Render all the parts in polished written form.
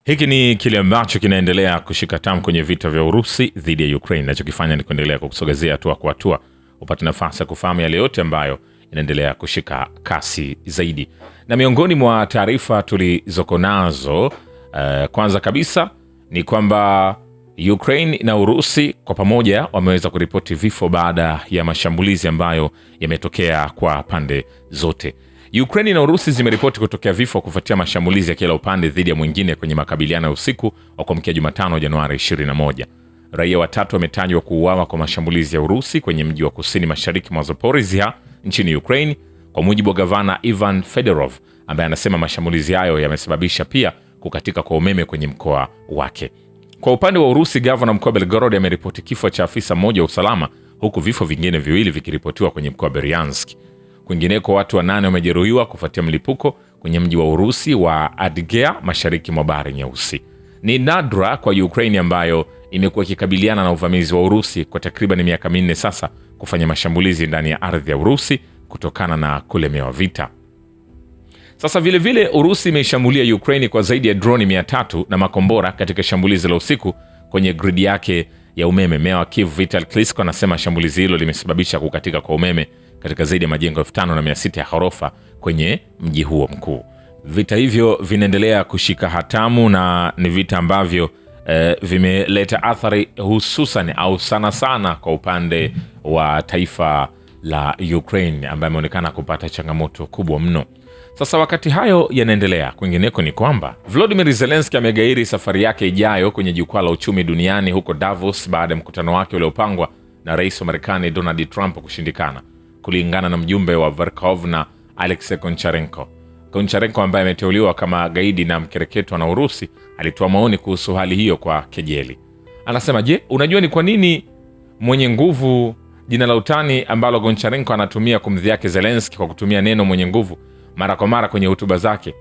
Hiki ni kile ambacho kinaendelea kushika tamu kwenye vita vya Urusi dhidi ya Ukraine. Nachokifanya ni kuendelea kukusogezea hatua kwa hatua upate nafasi ya kufahamu yale yote ambayo inaendelea kushika kasi zaidi. Na miongoni mwa taarifa tulizoko nazo, kwanza kabisa ni kwamba Ukraine na Urusi kwa pamoja wameweza kuripoti vifo baada ya mashambulizi ambayo yametokea kwa pande zote. Ukraine na Urusi zimeripoti kutokea vifo kufuatia mashambulizi ya kila upande dhidi ya mwingine kwenye makabiliano ya usiku wa kuamkia Jumatano Januari 21. Raia watatu wametajwa kuuawa kwa mashambulizi ya Urusi kwenye mji wa kusini mashariki mwa Zaporizhia nchini Ukraine, kwa mujibu wa gavana Ivan Fedorov ambaye anasema mashambulizi hayo yamesababisha pia kukatika kwa umeme kwenye mkoa wake. Kwa upande wa Urusi, gavana mkoa Belgorod ameripoti kifo cha afisa mmoja wa usalama, huku vifo vingine viwili vikiripotiwa kwenye mkoa Bryansk. Kwingineko watu 8 wamejeruhiwa kufuatia mlipuko kwenye mji wa Urusi wa Adygea mashariki mwa Bahari Nyeusi. Ni nadra kwa Ukraine ambayo imekuwa ikikabiliana na uvamizi wa Urusi kwa takriban miaka 4 sasa kufanya mashambulizi ndani ya ardhi ya Urusi kutokana na kulemewa vita. Sasa vile Urusi imeshambulia Ukraine kwa zaidi ya droni 300 na makombora katika shambulizi la usiku kwenye gridi yake ya umeme. Meya wa Kyiv Vital Klitschko anasema shambulizi hilo limesababisha kukatika kwa umeme katika zaidi ya majengo 5600 ya ghorofa kwenye mji huo mkuu. Vita hivyo vinaendelea kushika hatamu na ni vita ambavyo vimeleta athari hususan au sana kwa upande wa taifa la Ukraine ambaye ameonekana kupata changamoto kubwa mno. Sasa wakati hayo yanaendelea, kwingineko ni kwamba Volodymyr Zelensky amegairi safari yake ijayo kwenye jukwaa la uchumi duniani huko Davos baada ya mkutano wake uliopangwa na rais wa Marekani Donald Trump kushindikana, kulingana na mjumbe wa Verkhovna na Alexei Koncharenko. Koncharenko ambaye ameteuliwa kama gaidi na mkereketwa na Urusi alitoa maoni kuhusu hali hiyo kwa kejeli. Anasema, je, unajua ni kwa nini mwenye nguvu, jina la utani ambalo Koncharenko anatumia kumdhihaki Zelensky kwa kutumia neno mwenye nguvu mara kwa mara kwenye hotuba zake,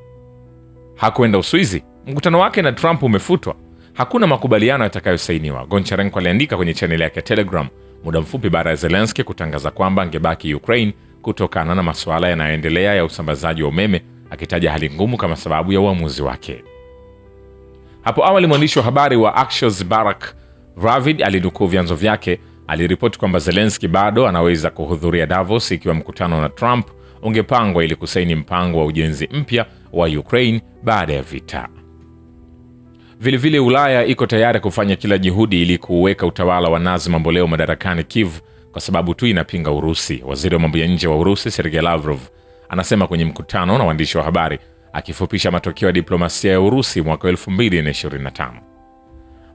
hakuenda Uswizi? Mkutano wake na Trump umefutwa, hakuna makubaliano yatakayosainiwa, Koncharenko aliandika kwenye chaneli yake ya Telegram muda mfupi baada ya Zelensky kutangaza kwamba angebaki Ukraine kutokana na masuala yanayoendelea ya usambazaji wa umeme, akitaja hali ngumu kama sababu ya uamuzi wake. Hapo awali mwandishi wa habari wa Axios Barak Ravid alinukuu vyanzo vyake, aliripoti kwamba Zelensky bado anaweza kuhudhuria Davos ikiwa mkutano na Trump ungepangwa ili kusaini mpango wa ujenzi mpya wa Ukraine baada ya vita. Vilevile Ulaya iko tayari kufanya kila juhudi ili kuweka utawala wa Nazi mamboleo madarakani Kyiv kwa sababu tu inapinga Urusi. Waziri wa mambo ya nje wa Urusi Sergei Lavrov anasema kwenye mkutano na waandishi wa habari, akifupisha matokeo ya diplomasia ya Urusi mwaka 2025.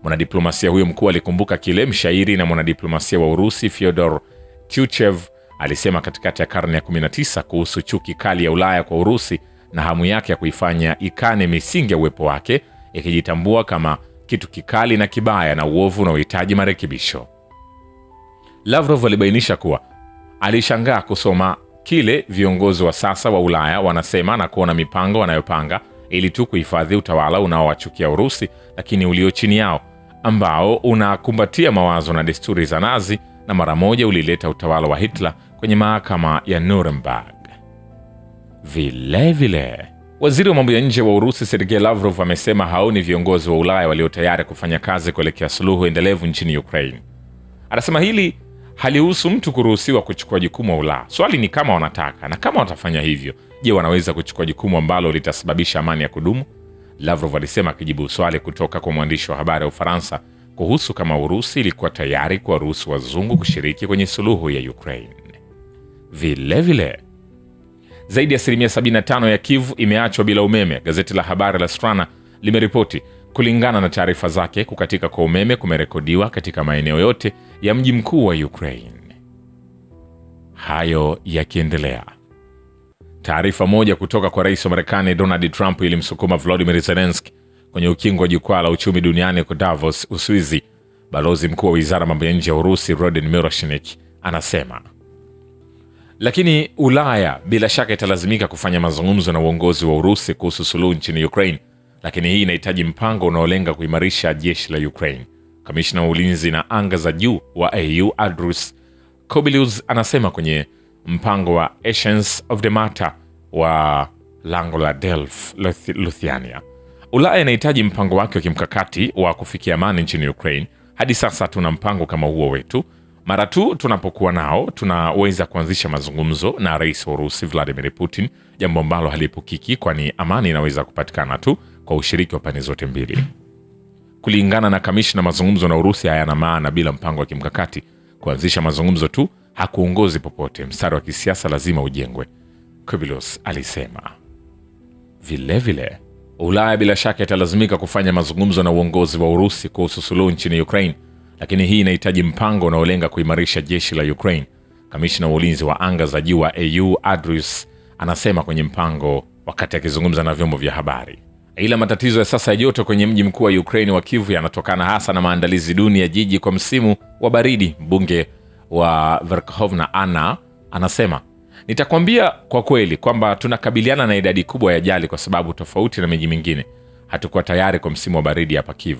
Mwanadiplomasia huyo mkuu alikumbuka kile mshairi na mwanadiplomasia wa Urusi Fyodor Tyutchev alisema katikati ya karne ya 19 kuhusu chuki kali ya Ulaya kwa Urusi na hamu yake ya kuifanya ikane misingi ya uwepo wake, ikijitambua kama kitu kikali na kibaya na uovu unaohitaji marekebisho. Lavrov alibainisha kuwa alishangaa kusoma kile viongozi wa sasa wa Ulaya wanasema na kuona mipango wanayopanga ili tu kuhifadhi utawala unaowachukia Urusi lakini ulio chini yao, ambao unakumbatia mawazo na desturi za Nazi na mara moja ulileta utawala wa Hitler kwenye mahakama ya Nuremberg. Vilevile waziri wa mambo ya nje wa Urusi Sergei Lavrov amesema haoni viongozi wa Ulaya walio tayari kufanya kazi kuelekea suluhu endelevu nchini Ukraine. Anasema hili halihusu mtu kuruhusiwa kuchukua jukumu wa Ulaya. Swali ni kama wanataka, na kama watafanya hivyo, je, wanaweza kuchukua jukumu ambalo litasababisha amani ya kudumu? Lavrov alisema akijibu swali kutoka kwa mwandishi wa habari wa Ufaransa kuhusu kama Urusi ilikuwa tayari kuwaruhusu wazungu kushiriki kwenye suluhu ya Ukraine. Vilevile zaidi ya 75% ya Kyiv imeachwa bila umeme. Gazeti la habari la Strana limeripoti, kulingana na taarifa zake, kukatika kwa umeme kumerekodiwa katika maeneo yote ya mji mkuu wa Ukraine. Hayo yakiendelea, taarifa moja kutoka kwa rais wa Marekani Donald Trump ilimsukuma Volodymyr Zelensky kwenye ukingo wa jukwaa la uchumi duniani kwa Davos, Uswizi. Balozi mkuu wa wizara mambo ya nje ya Urusi Rodin Miroshnik anasema, lakini Ulaya bila shaka italazimika kufanya mazungumzo na uongozi wa Urusi kuhusu suluhu nchini Ukraine, lakini hii inahitaji mpango unaolenga kuimarisha jeshi la Ukraine. Kamishna wa ulinzi na anga za juu wa EU Andrius Kubilius anasema kwenye mpango wa Essence of the Matter wa lango la Delphi, Lithuania. Ulaya inahitaji mpango wake wa kimkakati wa kufikia amani nchini Ukraine. Hadi sasa tuna mpango kama huo wetu. Mara tu tunapokuwa nao, tunaweza kuanzisha mazungumzo na rais wa Urusi Vladimir Putin, jambo ambalo halipukiki, kwani amani inaweza kupatikana tu kwa ushiriki wa pande zote mbili. Kulingana na kamishna, mazungumzo na Urusi hayana maana bila mpango wa kimkakati. Kuanzisha mazungumzo tu hakuongozi popote, mstari wa kisiasa lazima ujengwe, Kubilos alisema. Vilevile, Ulaya bila shaka italazimika kufanya mazungumzo na uongozi wa Urusi kuhusu suluhu nchini Ukraine, lakini hii inahitaji mpango unaolenga kuimarisha jeshi la Ukraine. Kamishna wa ulinzi wa anga za juu wa AU Andrius anasema kwenye mpango wakati akizungumza na vyombo vya habari. Ila matatizo ya sasa ya joto kwenye mji mkuu wa Ukraine wa Kyiv yanatokana hasa na maandalizi duni ya jiji kwa msimu wa baridi. Mbunge wa Verkhovna Anna anasema, nitakwambia kwa kweli kwamba tunakabiliana na idadi kubwa ya ajali kwa sababu tofauti na miji mingine hatukuwa tayari kwa msimu wa baridi hapa Kyiv.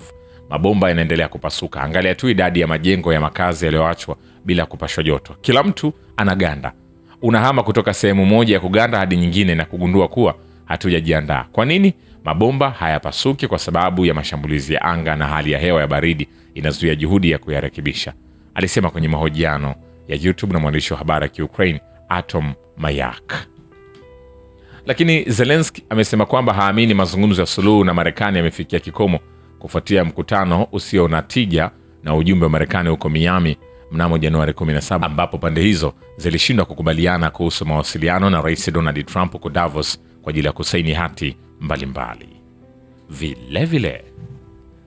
Mabomba yanaendelea kupasuka. Angalia tu idadi ya majengo ya makazi yaliyoachwa bila kupashwa joto. Kila mtu anaganda. Unahama kutoka sehemu moja ya kuganda hadi nyingine na kugundua kuwa hatujajiandaa. Kwa nini? Mabomba hayapasuki kwa sababu ya mashambulizi ya anga na hali ya hewa ya baridi inazuia juhudi ya kuyarekebisha, alisema kwenye mahojiano ya YouTube na mwandishi wa habari ya Kiukraine Atom Mayak. Lakini Zelensky amesema kwamba haamini mazungumzo ya suluhu na Marekani yamefikia kikomo kufuatia mkutano usio na tija na ujumbe wa Marekani huko Miami mnamo Januari 17, ambapo pande hizo zilishindwa kukubaliana kuhusu mawasiliano na Rais Donald Trump huko Davos kwa ajili ya kusaini hati mbalimbali. Vilevile,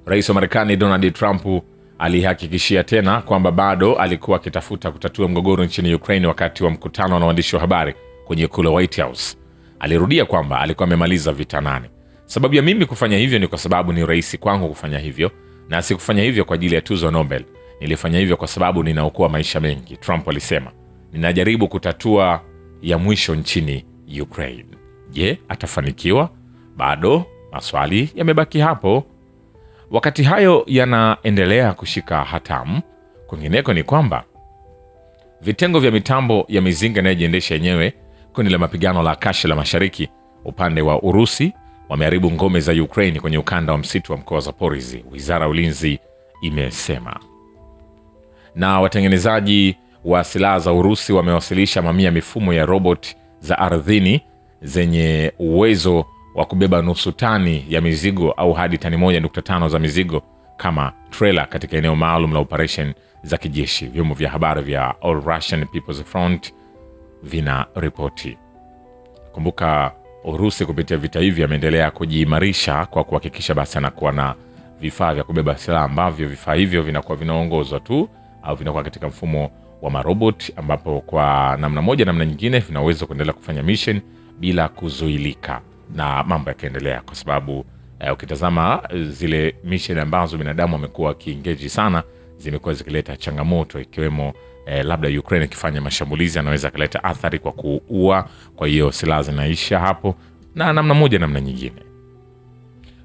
Rais wa Marekani Donald Trump alihakikishia tena kwamba bado alikuwa akitafuta kutatua mgogoro nchini Ukraine wakati wa mkutano na waandishi wa habari kwenye ikulu White House. Alirudia kwamba alikuwa amemaliza vita 8. Sababu ya mimi kufanya hivyo ni kwa sababu ni rahisi kwangu kufanya hivyo, na sikufanya hivyo kwa ajili ya tuzo Nobel. Nilifanya hivyo kwa sababu ninaokoa maisha mengi, Trump alisema. Ninajaribu kutatua ya mwisho nchini Ukraine. Je, atafanikiwa? Bado maswali yamebaki hapo. Wakati hayo yanaendelea kushika hatamu, kwingineko ni kwamba vitengo vya mitambo ya mizinga inayojiendesha yenyewe, kundi la mapigano la Akashi la Mashariki upande wa Urusi, wameharibu ngome za Ukraine kwenye ukanda wa msitu wa mkoa wa Zaporizhzhia, wizara ya ulinzi imesema. Na watengenezaji wa silaha za Urusi wamewasilisha mamia mifumo ya robot za ardhini zenye uwezo wa kubeba nusu tani ya mizigo au hadi tani 1.5 za mizigo kama trailer katika eneo maalum la operation za kijeshi, vyombo vya habari vya All Russian People's Front vina ripoti. Kumbuka, Urusi kupitia vita hivi ameendelea kujiimarisha kwa kuhakikisha basi anakuwa na vifaa vya kubeba silaha ambavyo vifaa hivyo vinakuwa vinaongozwa tu au vinakuwa katika mfumo wa marobot, ambapo kwa namna moja namna nyingine vinaweza kuendelea kufanya mission bila kuzuilika na mambo yakaendelea, kwa sababu ukitazama zile mission ambazo binadamu wamekuwa wakiengage sana zimekuwa zikileta changamoto, ikiwemo labda Ukraine ikifanya mashambulizi anaweza kuleta athari kwa kuua, kwa hiyo silaha zinaisha hapo na namna moja namna nyingine.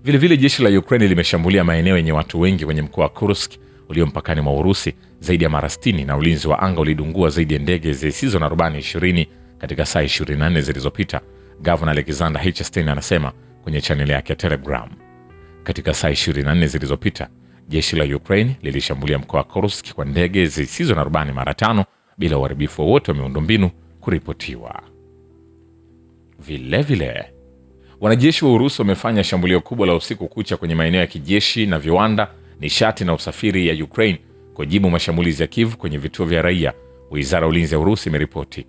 Vile vile jeshi la Ukraine limeshambulia maeneo yenye watu wengi kwenye mkoa wa Kursk ulio mpakani mwa Urusi zaidi ya mara 60, na ulinzi wa anga ulidungua zaidi ya ndege zisizo na rubani 20 katika saa 24 zilizopita, Governor Alexander Hitchestein anasema kwenye channel yake ya Telegram. Katika saa 24 zilizopita, jeshi la Ukraine lilishambulia mkoa wa Kursk kwa ndege zisizo na rubani mara 5 bila uharibifu wowote wa miundombinu kuripotiwa. Vilevile, wanajeshi wa Urusi wamefanya shambulio kubwa la usiku kucha kwenye maeneo ya kijeshi na viwanda, nishati na usafiri ya Ukraine kujibu mashambulizi ya Kyiv kwenye vituo vya raia, wizara ya ulinzi ya Urusi imeripoti.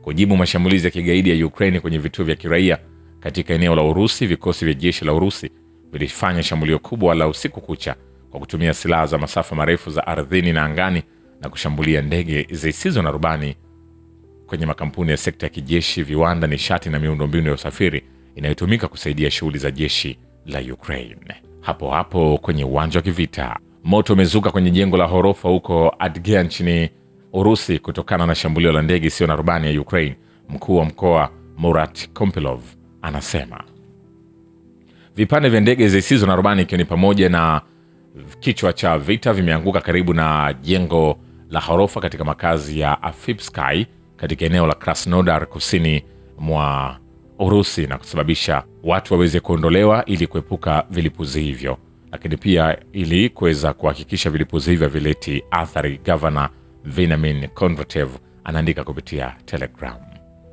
Kujibu mashambulizi ya kigaidi ya Ukraine kwenye vituo vya kiraia katika eneo la Urusi, vikosi vya jeshi la Urusi vilifanya shambulio kubwa la usiku kucha kwa kutumia silaha za masafa marefu za ardhini na angani na kushambulia ndege zisizo na rubani kwenye makampuni ya sekta ya kijeshi, viwanda, nishati na miundombinu ya usafiri inayotumika kusaidia shughuli za jeshi la Ukraine. Hapo hapo kwenye uwanja wa kivita, moto umezuka kwenye jengo la ghorofa huko Adgea nchini Urusi kutokana na shambulio la ndege isiyo na rubani ya Ukraine. Mkuu wa mkoa Murat Kompilov anasema vipande vya ndege zisizo na rubani ikiwa ni pamoja na kichwa cha vita vimeanguka karibu na jengo la ghorofa katika makazi ya Afipsky katika eneo la Krasnodar kusini mwa Urusi na kusababisha watu waweze kuondolewa ili kuepuka vilipuzi hivyo, lakini pia ili kuweza kuhakikisha vilipuzi hivyo vileti athari. Governor Veniamin Kondratev anaandika kupitia Telegram.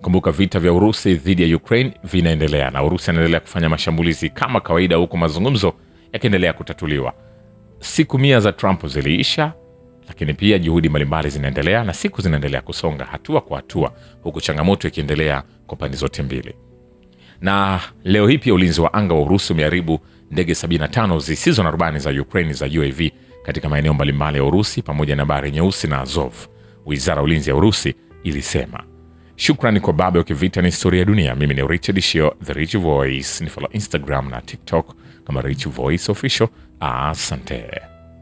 Kumbuka vita vya Urusi dhidi ya Ukraine vinaendelea na Urusi anaendelea kufanya mashambulizi kama kawaida, huku mazungumzo yakiendelea kutatuliwa. Siku 100 za Trump ziliisha, lakini pia juhudi mbalimbali zinaendelea na siku zinaendelea kusonga hatua kwa hatua, huku changamoto ikiendelea kwa pande zote mbili. Na leo hii pia ulinzi wa anga wa Urusi umeharibu ndege 75 zisizo na rubani za Ukraine za UAV katika maeneo mbalimbali ya Urusi pamoja na Bahari Nyeusi na Azov, Wizara ya Ulinzi ya Urusi ilisema. Shukrani kwa Baba wa Kivita ni Historia ya Dunia. Mimi ni Richard Shio, The Rich Voice. Ni follow Instagram na TikTok kama Rich Voice Official. Asante.